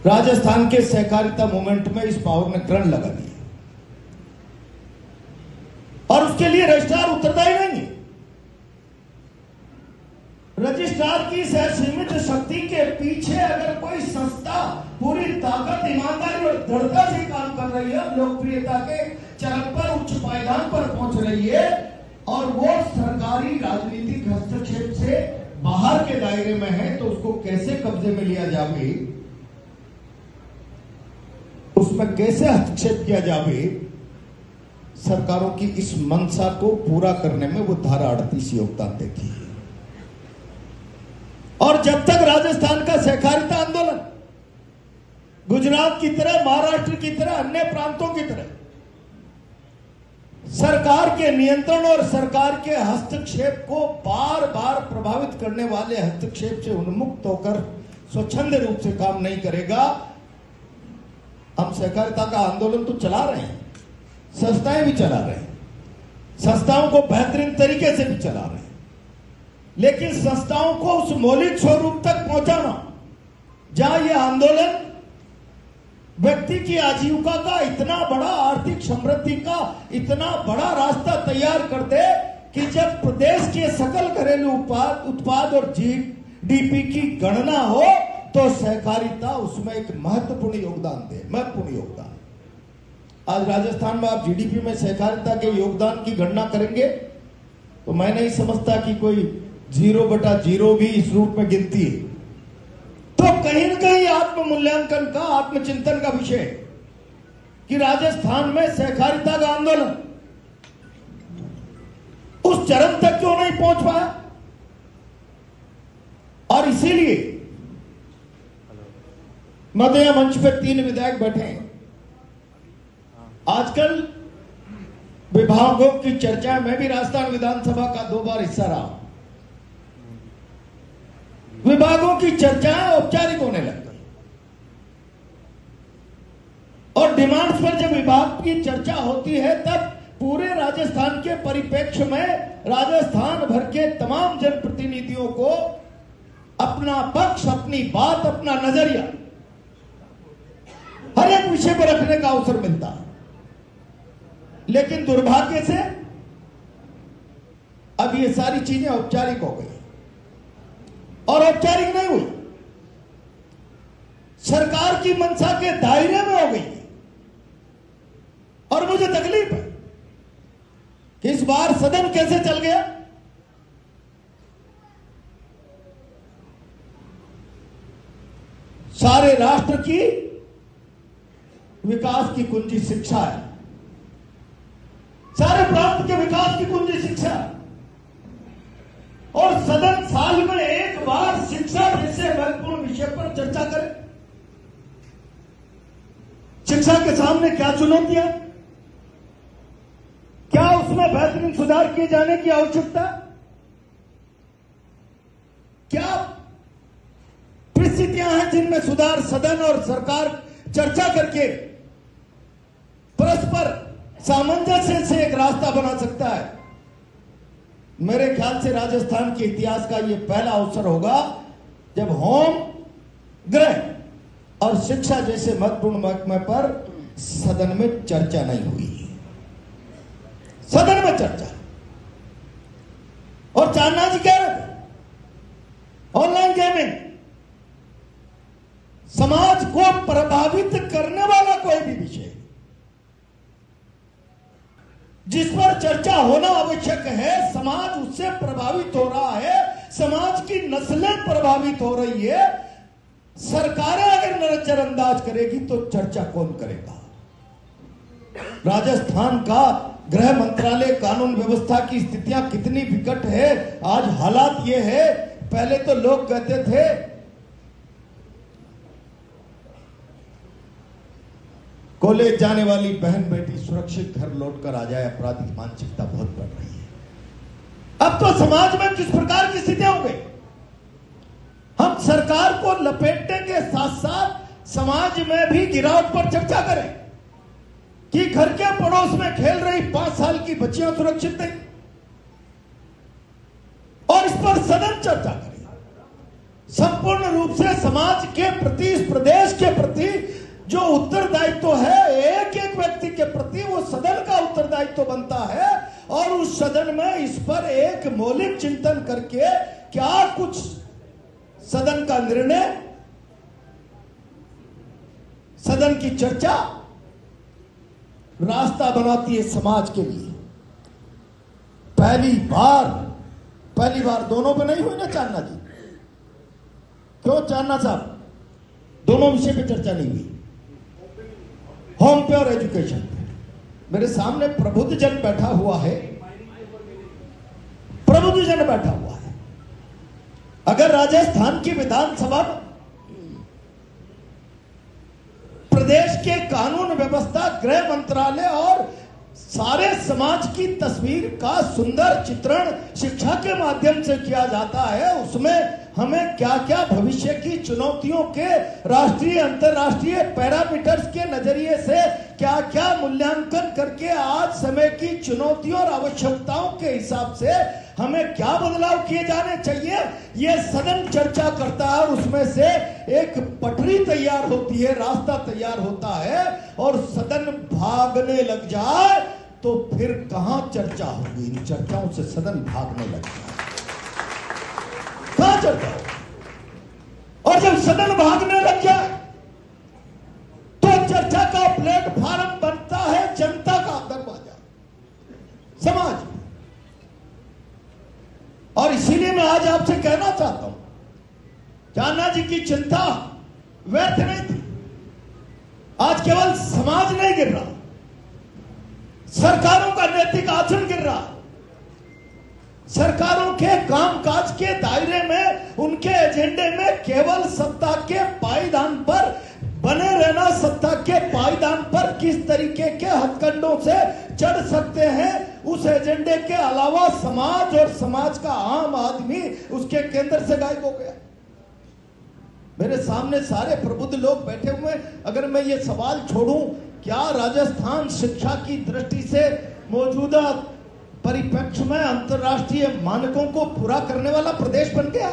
राजस्थान के सहकारिता मूवमेंट में इस पावर ने ग्रहण लगा दिया और उसके लिए रजिस्ट्रार उत्तरदायी नहीं है। रजिस्ट्रार की सीमित शक्ति के पीछे अगर कोई संस्था पूरी ताकत, ईमानदारी और दृढ़ता से काम कर रही है, लोकप्रियता के चरम पर, उच्च पायदान पर पहुंच रही है और वो सरकारी राजनीतिक हस्तक्षेप से बाहर के दायरे में है, तो उसको कैसे कब्जे में लिया जाए, उसमें कैसे हस्तक्षेप किया जाए, सरकारों की इस मंशा को पूरा करने में वो धारा 38 योगदान देती है। और जब तक राजस्थान का सहकारिता आंदोलन गुजरात की तरह, महाराष्ट्र की तरह, अन्य प्रांतों की तरह सरकार के नियंत्रण और सरकार के हस्तक्षेप को बार बार प्रभावित करने वाले हस्तक्षेप से उन्मुक्त होकर स्वच्छंद रूप से काम नहीं करेगा, हम सहकारिता का आंदोलन तो चला रहे हैं, संस्थाएं भी चला रहे हैं, संस्थाओं को बेहतरीन तरीके से भी चला रहे हैं, लेकिन संस्थाओं को उस मौलिक स्वरूप तक पहुंचाना जहां यह आंदोलन व्यक्ति की आजीविका का इतना बड़ा, आर्थिक समृद्धि का इतना बड़ा रास्ता तैयार कर दे कि जब प्रदेश के सकल घरेलू उत्पाद और जीडीपी की गणना हो तो सहकारिता उसमें एक महत्वपूर्ण योगदान दे, महत्वपूर्ण योगदान। आज राजस्थान में आप जीडीपी में सहकारिता के योगदान की गणना करेंगे तो मैं नहीं समझता कि कोई 0/0 भी इस रूप में गिनती है। तो कहीं न कहीं आत्ममूल्यांकन का, आत्मचिंतन का विषय है कि राजस्थान में सहकारिता का आंदोलन उस चरम तक क्यों नहीं पहुंच पाया। और इसीलिए मध्य मंच पे 3 विधायक बैठे हैं। आजकल विभागों की चर्चा, मैं भी राजस्थान विधानसभा का 2 बार हिस्सा रहा, विभागों की चर्चाएं औपचारिक होने लग गई और डिमांड्स पर जब विभाग की चर्चा होती है तब पूरे राजस्थान के परिप्रेक्ष्य में राजस्थान भर के तमाम जनप्रतिनिधियों को अपना पक्ष, अपनी बात, अपना नजरिया हर एक विषय पर रखने का अवसर मिलता है। लेकिन दुर्भाग्य से अब ये सारी चीजें औपचारिक हो गई और औपचारिक नहीं हुई, सरकार की मंशा के दायरे में हो गई। और मुझे तकलीफ है कि इस बार सदन कैसे चल गया। सारे राष्ट्र की विकास की कुंजी शिक्षा है, सारे प्रांत के विकास की कुंजी शिक्षा है और सदन साल में एक बार शिक्षा जैसे महत्वपूर्ण विषय पर चर्चा करे। शिक्षा के सामने क्या चुनौतियां, क्या उसमें बेहतरीन सुधार किए जाने की आवश्यकता, क्या परिस्थितियां हैं जिनमें सुधार सदन और सरकार चर्चा करके परस्पर सामंजस्य से एक रास्ता बना सकता है। मेरे ख्याल से राजस्थान के इतिहास का यह पहला अवसर होगा जब होम, गृह और शिक्षा जैसे महत्वपूर्ण महकमे पर सदन में चर्चा नहीं हुई। सदन में चर्चा। और चांदना जी कह रहे थे ऑनलाइन गेमिंग समाज को प्रभावित करने वाला कोई भी विषय जिस पर चर्चा होना आवश्यक है, समाज उससे प्रभावित हो रहा है, समाज की नस्लें प्रभावित हो रही है, सरकारें अगर नजरअंदाज करेगी तो चर्चा कौन करेगा। राजस्थान का गृह मंत्रालय, कानून व्यवस्था की स्थितियां कितनी विकट है। आज हालात ये है, पहले तो लोग कहते थे कॉलेज जाने वाली बहन बेटी सुरक्षित घर लौटकर आ जाए, आपराधिक मानसिकता बहुत बढ़ रही है। अब तो समाज में किस प्रकार की स्थितियां हो गई। हम सरकार को लपेटने के साथ साथ समाज में भी गिरावट पर चर्चा करें कि घर के पड़ोस में खेल रही 5 साल की बच्चियां सुरक्षित नहीं, और इस पर सदन चर्चा करें। संपूर्ण रूप से समाज के प्रति, इस प्रदेश के प्रति सदन में इस पर एक मौलिक चिंतन करके क्या कुछ सदन का निर्णय, सदन की चर्चा रास्ता बनाती है समाज के लिए। पहली बार दोनों पे नहीं हुई ना चांदना जी? क्यों चांदना साहब, दोनों विषय पे चर्चा नहीं हुई? होम पे और एजुकेशन पे। मेरे सामने प्रबुद्धजन बैठा हुआ है, प्रबुद्धजन बैठा हुआ है। अगर राजस्थान की विधानसभा प्रदेश के कानून व्यवस्था, गृह मंत्रालय और सारे समाज की तस्वीर का सुंदर चित्रण शिक्षा के माध्यम से किया जाता है, उसमें हमें क्या क्या भविष्य की चुनौतियों के राष्ट्रीय अंतर्राष्ट्रीय पैरामीटर्स के नजरिए से क्या क्या मूल्यांकन करके आज समय की चुनौतियों और आवश्यकताओं के हिसाब से हमें क्या बदलाव किए जाने चाहिए, यह सदन चर्चा करता है। और उसमें से एक पटरी तैयार होती है, रास्ता तैयार होता है, और सदन भागने लग जाए तो फिर कहां चर्चा होगी? इन चर्चाओं से सदन भागने लग जाए, कहां चर्चा होगी? और जब सदन भागने लग जाए तो चर्चा का प्लेटफॉर्म बनता है जनता का दरवाजा, समाज। और इसीलिए मैं आज आपसे कहना चाहता हूं, चांदना जी की चिंता व्यर्थ नहीं थी। आज केवल समाज नहीं गिर रहा, सरकारों का नैतिक आचरण गिर रहा। सरकारों के कामकाज के दायरे में, उनके एजेंडे में केवल सत्ता के पायदान पर बने रहना, सत्ता के पायदान पर किस तरीके के हथकंडों से चढ़ सकते हैं, उस एजेंडे के अलावा समाज और समाज का आम आदमी उसके केंद्र से गायब हो गया। मेरे सामने सारे प्रबुद्ध लोग बैठे हुए, अगर मैं ये सवाल छोड़ूं, क्या राजस्थान शिक्षा की दृष्टि से मौजूदा परिप्रेक्ष्य में अंतर्राष्ट्रीय मानकों को पूरा करने वाला प्रदेश बन गया?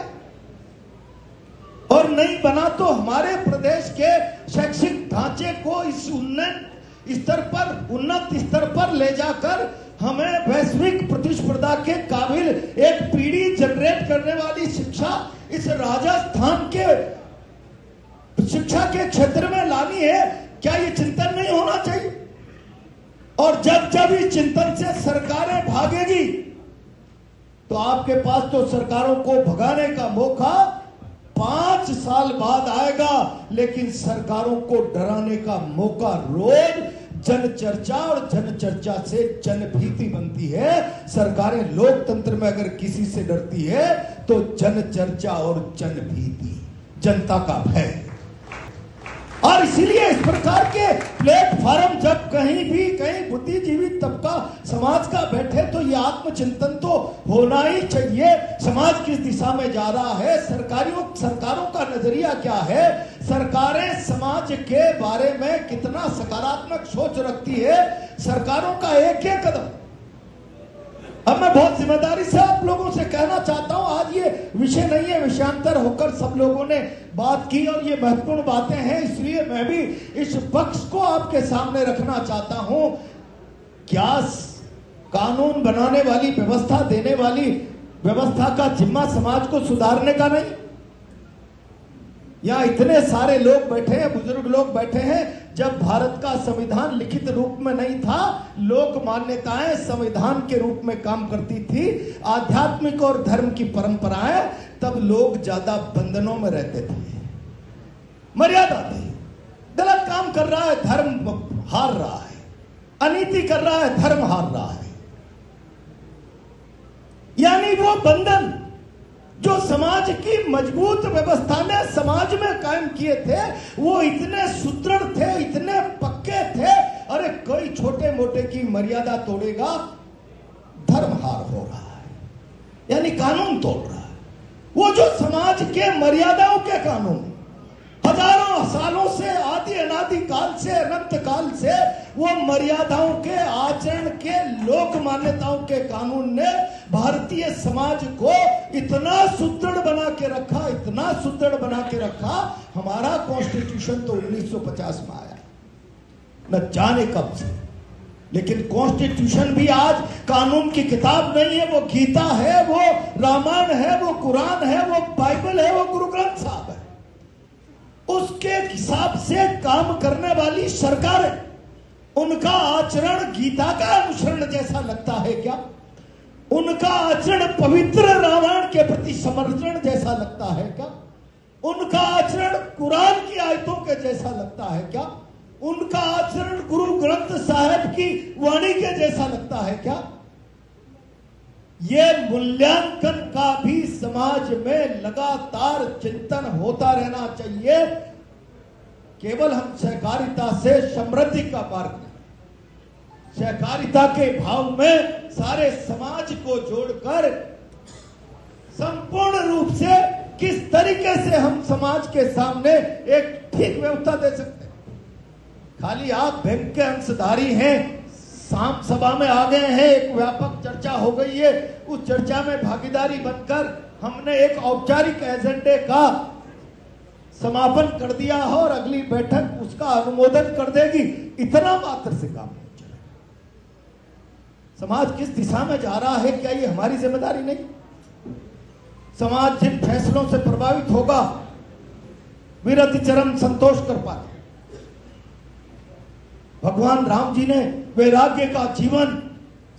और नहीं बना तो हमारे प्रदेश के शैक्षिक ढांचे को इस उन्नत स्तर पर ले जाकर हमें वैश्विक प्रतिस्पर्धा के काबिल एक पीढ़ी जनरेट करने वाली शिक्षा इस राजस्थान के शिक्षा के क्षेत्र में लानी है। क्या ये चिंतन नहीं होना चाहिए? और जब जब इस चिंतन से सरकारें भागेगी तो आपके पास तो सरकारों को भगाने का मौका 5 साल बाद आएगा, लेकिन सरकारों को डराने का मौका रोज जन चर्चा, और जन चर्चा से जन भीति बनती है। सरकारें लोकतंत्र में अगर किसी से डरती है तो जन चर्चा और जन भीति, जनता का भय। और इसीलिए इस प्रकार के प्लेटफॉर्म जब कहीं बुद्धिजीवी तबका समाज का बैठे तो ये आत्मचिंतन तो होना ही चाहिए। समाज किस दिशा में जा रहा है, सरकारों का नजरिया क्या है, सरकारें समाज के बारे में कितना सकारात्मक सोच रखती है, सरकारों का एक एक कदम। अब मैं बहुत जिम्मेदारी से आप लोगों से कहना चाहता हूं, आज ये विषय नहीं है, विषयांतर होकर सब लोगों ने बात की और ये महत्वपूर्ण बातें हैं, इसलिए मैं भी इस पक्ष को आपके सामने रखना चाहता हूं। क्या कानून बनाने वाली, व्यवस्था देने वाली व्यवस्था का जिम्मा समाज को सुधारने का नहीं? यहां इतने सारे लोग बैठे हैं, बुजुर्ग लोग बैठे हैं। जब भारत का संविधान लिखित रूप में नहीं था, लोक मान्यताएं संविधान के रूप में काम करती थी, आध्यात्मिक और धर्म की परंपराएं, तब लोग ज्यादा बंधनों में रहते थे, मर्यादा थी। गलत काम कर रहा है, धर्म हार रहा है, अनीति कर रहा है, धर्म हार रहा है। यानी वो बंधन जो समाज की मजबूत व्यवस्था ने समाज में कायम किए थे, वो इतने सुदृढ़ थे, इतने पक्के थे। अरे कोई छोटे मोटे की मर्यादा तोड़ेगा, धर्म हार हो रहा है, यानी कानून तोड़ रहा है। वो जो समाज के मर्यादाओं के कानून हजारों सालों से, आदि अनादि काल से, अनंत काल से, वो मर्यादाओं के आचरण के, लोक मान्यताओं के कानून ने भारतीय समाज को इतना सुदृढ़ बना के रखा, इतना सुदृढ़ बना के रखा। हमारा कॉन्स्टिट्यूशन तो 1950 में आया, न जाने कब से लेकिन कॉन्स्टिट्यूशन भी आज कानून की किताब नहीं है, वो गीता है, वो रामायण है, वो कुरान है, वो बाइबल है, वो गुरु ग्रंथ साहब है। उसके हिसाब से काम करने वाली सरकारें, उनका आचरण गीता का अनुसरण जैसा लगता है क्या? उनका आचरण पवित्र रामायण के प्रति समर्पण जैसा लगता है क्या? उनका आचरण कुरान की आयतों के जैसा लगता है क्या? उनका आचरण गुरु ग्रंथ साहिब की वाणी के जैसा लगता है क्या? यह मूल्यांकन का भी समाज में लगातार चिंतन होता रहना चाहिए। केवल हम सहकारिता से समृद्धि का मार्ग नहीं, सहकारिता के भाव में सारे समाज को जोड़कर संपूर्ण रूप से किस तरीके से हम समाज के सामने एक ठीक व्यवस्था दे सकते हैं। खाली आप बैंक के अंशधारी हैं, शाम सभा में आ गए हैं, एक व्यापक चर्चा हो गई है, उस चर्चा में भागीदारी बनकर हमने एक औपचारिक एजेंडे का समापन कर दिया है और अगली बैठक उसका अनुमोदन कर देगी, इतना मात्र से काम नहीं चलेगा। समाज किस दिशा में जा रहा है, क्या ये हमारी जिम्मेदारी नहीं? समाज जिन फैसलों से प्रभावित होगा, विरति चरम संतोष कर पाते। भगवान राम जी ने वैराग्य का जीवन,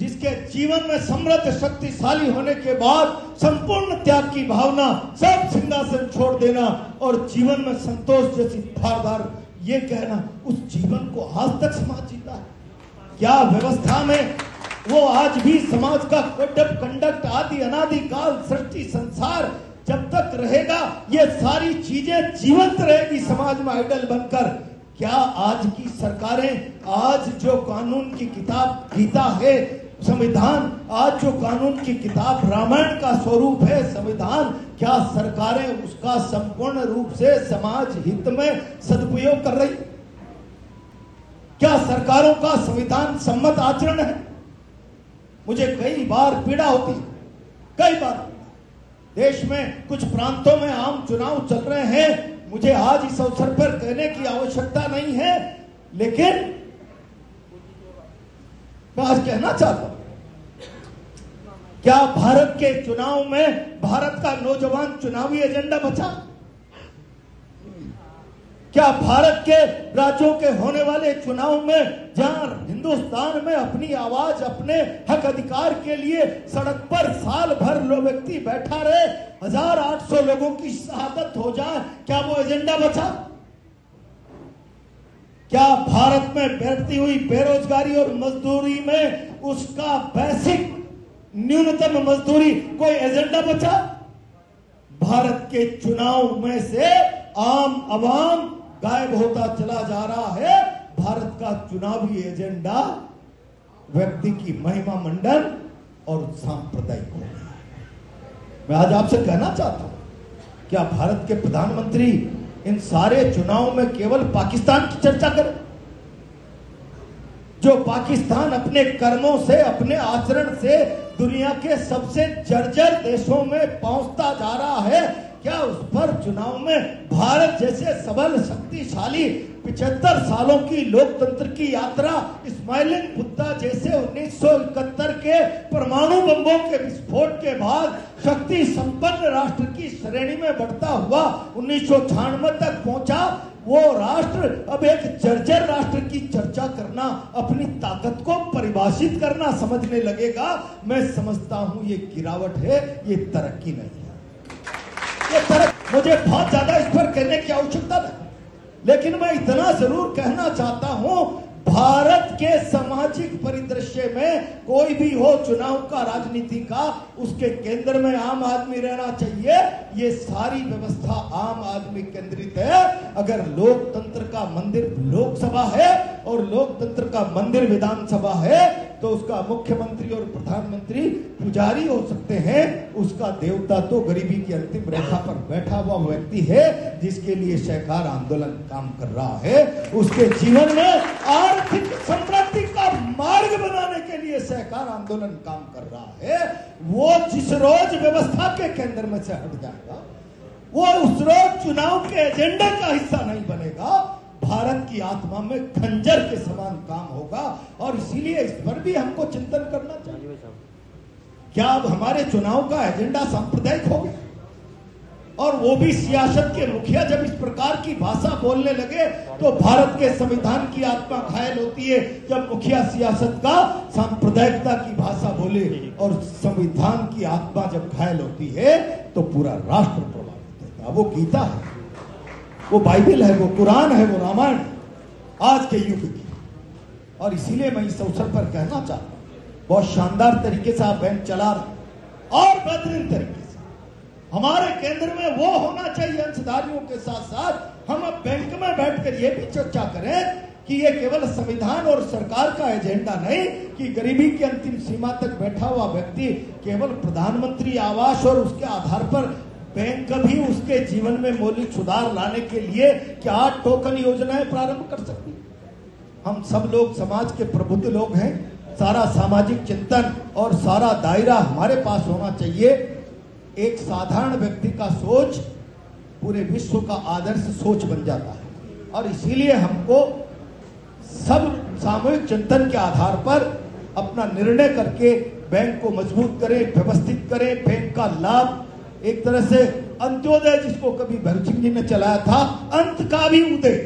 जिसके जीवन में समृद्ध शक्तिशाली होने के बाद संपूर्ण त्याग की भावना, सब सिंहासन छोड़ देना और जीवन में संतोष जैसी धारदार ये कहना, उस जीवन को आज तक समाज जीता है क्या? व्यवस्था में वो आज भी समाज का कोड ऑफ कंडक्ट आदि अनादि काल सृष्टि संसार जब तक रहेगा, ये सारी चीजें जीवंत रहेगी समाज में आइडल बनकर। क्या आज की सरकारें, आज जो कानून की किताब गीता है, संविधान, आज जो कानून की किताब रामायण का स्वरूप है संविधान, क्या सरकारें उसका संपूर्ण रूप से समाज हित में सदुपयोग कर रही? क्या सरकारों का संविधान सम्मत आचरण है? मुझे कई बार पीड़ा होती है, कई बार। देश में कुछ प्रांतों में आम चुनाव चल रहे हैं, मुझे आज इस अवसर पर कहने की आवश्यकता नहीं है, लेकिन मैं आज कहना चाहता हूं, क्या भारत के चुनाव में भारत का नौजवान चुनावी एजेंडा बचा? क्या भारत के राज्यों के होने वाले चुनाव में, जहां हिंदुस्तान में अपनी आवाज, अपने हक अधिकार के लिए सड़क पर साल भर व्यक्ति बैठा रहे, 1800 लोगों की शहादत हो जाए, क्या वो एजेंडा बचा? क्या भारत में बढ़ती हुई बेरोजगारी और मजदूरी में उसका बेसिक न्यूनतम मजदूरी कोई एजेंडा बचा? भारत के चुनाव में से आम आवाम गायब होता चला जा रहा है। भारत का चुनावी एजेंडा व्यक्ति की महिमा मंडन और सांप्रदायिक हो गया है। मैं आज आपसे कहना चाहता हूं, क्या भारत के प्रधानमंत्री इन सारे चुनाव में केवल पाकिस्तान की चर्चा करें? जो पाकिस्तान अपने कर्मों से, अपने आचरण से दुनिया के सबसे जर्जर देशों में पहुंचता जा रहा है, क्या उस पर चुनाव में भारत जैसे सबल शक्तिशाली 75 सालों की लोकतंत्र की यात्रा, इस्माइलिन बुद्धा जैसे 1971 के परमाणु बम्बों के विस्फोट के बाद शक्ति संपन्न राष्ट्र की श्रेणी में बढ़ता हुआ 1996 तक पहुंचा, वो राष्ट्र अब एक जर्जर राष्ट्र की चर्चा करना, अपनी ताकत को परिभाषित करना समझने लगेगा? मैं समझता हूं ये गिरावट है, ये तरक्की नहीं है। ये तरक्की, मुझे बहुत ज्यादा इस पर कहने की आवश्यकता नहीं, लेकिन मैं इतना जरूर कहना चाहता हूं, भारत के सामाजिक परिदृश्य में कोई भी हो चुनाव का, राजनीति का, उसके केंद्र में आम आदमी रहना चाहिए। ये सारी व्यवस्था आम आदमी केंद्रित है। अगर लोकतंत्र का मंदिर लोकसभा है और लोकतंत्र का मंदिर विधानसभा है, तो उसका मुख्यमंत्री और प्रधानमंत्री पुजारी हो सकते हैं, उसका देवता तो गरीबी की अंतिम रेखा पर बैठा हुआ व्यक्ति है, जिसके लिए सहकार आंदोलन काम कर रहा है। उसके जीवन में आर्थिक समृद्धि का मार्ग बनाने के लिए सहकार आंदोलन काम कर रहा है। वो जिस रोज व्यवस्था के केंद्र में से हट जाएगा, वो उस रोज चुनाव के एजेंडे का हिस्सा नहीं बनेगा। भारत की आत्मा में खंजर के समान काम होगा। और इसीलिए इस पर भी हमको चिंतन करना चाहिए। क्या अब हमारे चुनाव का एजेंडा सांप्रदायिक हो गया? और वो भी सियासत के मुखिया जब इस प्रकार की भाषा बोलने लगे तो भारत के संविधान की आत्मा घायल होती है जब मुखिया सियासत का सांप्रदायिकता की भाषा बोले। और संविधान की आत्मा जब घायल होती है तो पूरा राष्ट्र प्रभावित होता है। वो गीता है, वो बाइबल है, वो कुरान है, वो रामायण आज के युग की। और इसीलिए मैं इस अवसर पर कहना चाहता हूं, बहुत शानदार तरीके से आप बैंक चला रहे और बेहतरीन तरीके से। हमारे केंद्र में वो होना चाहिए अंशधारियों के साथ साथ हम अब बैंक में बैठकर ये भी चर्चा करें कि ये केवल संविधान और सरकार का एजेंडा नहीं कि गरीबी की अंतिम सीमा तक बैठा हुआ व्यक्ति केवल प्रधानमंत्री आवास और उसके आधार पर बैंक भी उसके जीवन में मौलिक सुधार लाने के लिए क्या टोकन योजनाएं प्रारंभ कर सकती। हम सब लोग समाज के प्रबुद्ध लोग हैं, सारा सामाजिक चिंतन और सारा दायरा हमारे पास होना चाहिए। एक साधारण व्यक्ति का सोच पूरे विश्व का आदर्श सोच बन जाता है। और इसीलिए हमको सब सामूहिक चिंतन के आधार पर अपना निर्णय करके बैंक को मजबूत करें, व्यवस्थित करें। बैंक का लाभ एक तरह से अंत्योदय, जिसको कभी भगत सिंह जी ने चलाया था, अंत का भी उदय।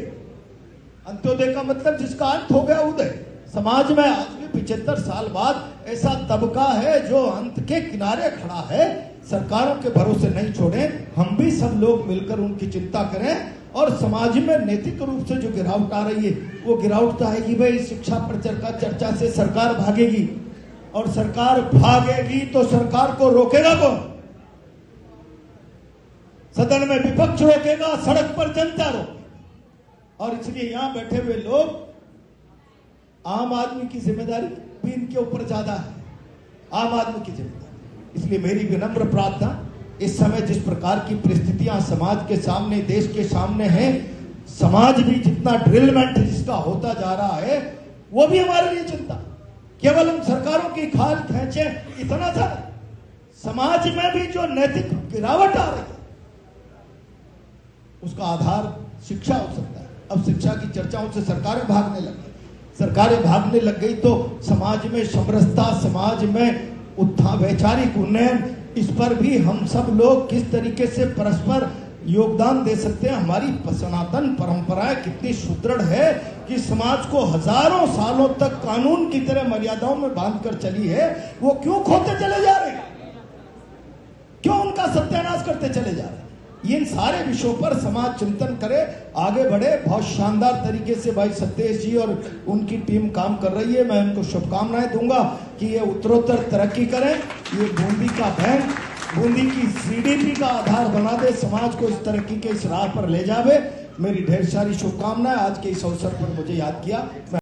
अंत्योदय का मतलब जिसका अंत हो गया उदय। समाज में आज भी 75 साल बाद ऐसा तबका है जो अंत के किनारे खड़ा है। सरकारों के भरोसे नहीं छोड़ें, हम भी सब लोग मिलकर उनकी चिंता करें। और समाज में नैतिक रूप से जो गिरावट आ रही है वो गिरावट तो आएगी भाई। शिक्षा पर चर्चा से सरकार भागेगी और सरकार भागेगी तो सरकार को रोकेगा कौन? सदन में विपक्ष रोकेगा, सड़क पर जनता रोकेगी। और इसलिए यहां बैठे हुए लोग, आम आदमी की जिम्मेदारी भी इनके ऊपर ज्यादा है, आम आदमी की जिम्मेदारी। इसलिए मेरी विनम्र प्रार्थना, इस समय जिस प्रकार की परिस्थितियां समाज के सामने, देश के सामने हैं, समाज भी जितना ड्रिलमेंट जिसका होता जा रहा है वो भी हमारे लिए चिंता। केवल हम सरकारों की खाल खींचे इतना था, समाज में भी जो नैतिक गिरावट आ रही है उसका आधार शिक्षा हो सकता है। अब शिक्षा की चर्चाओं से सरकारें भागने लग गई। सरकारें भागने लग गई तो समाज में समरसता, समाज में उत्थान, वैचारिक उन्नयन, इस पर भी हम सब लोग किस तरीके से परस्पर योगदान दे सकते हैं। हमारी सनातन परंपराएं कितनी सुदृढ़ है कि समाज को हजारों सालों तक कानून की तरह मर्यादाओं में बांधकर चली है, वो क्यों खोते चले जा रहे हैं? क्यों उनका सत्यानाश करते चले जा रहे हैं? इन सारे विषयों पर समाज चिंतन करे, आगे बढ़े। बहुत शानदार तरीके से भाई सतेश जी और उनकी टीम काम कर रही है। मैं उनको शुभकामनाएं दूंगा कि ये उत्तरोत्तर तरक्की करें। ये बूंदी का बैंक, बूंदी की जीडीपी का आधार बना दे, समाज को इस तरक्की के इस राह पर ले जावे। मेरी ढेर सारी शुभकामनाएं। आज के इस अवसर पर मुझे याद किया।